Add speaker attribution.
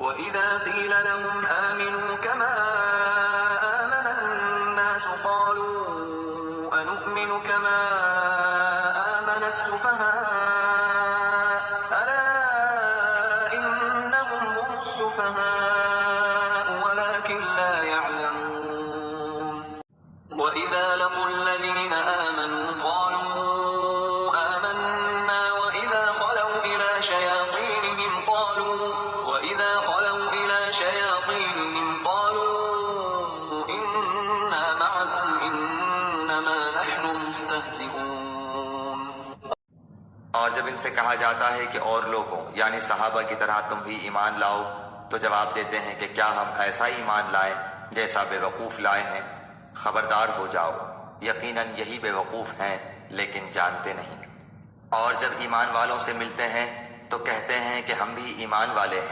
Speaker 1: وإذا قيل لهم آمنوا كما آمن الناس قالوا أنؤمن كما آمن السفهاء ألا إنهم هم السفهاء ولكن لا يعلمون وإذا لقوا الذين آمنوا قالوا آمنا وإذا خلوا إلى شياطينهم قالوا إنا معكم إنما نحن مستهزئون।
Speaker 2: और जब इनसे कहा जाता है कि और लोगों यानी सहाबा की तरह तुम भी ईमान लाओ, तो जवाब देते हैं कि क्या हम ऐसा ईमान लाएं जैसा बेवकूफ़ लाए हैं। खबरदार हो जाओ, यकीनन यही बेवकूफ़ हैं लेकिन जानते नहीं। और जब ईमान वालों से मिलते हैं तो कहते हैं कि हम भी ईमान वाले हैं।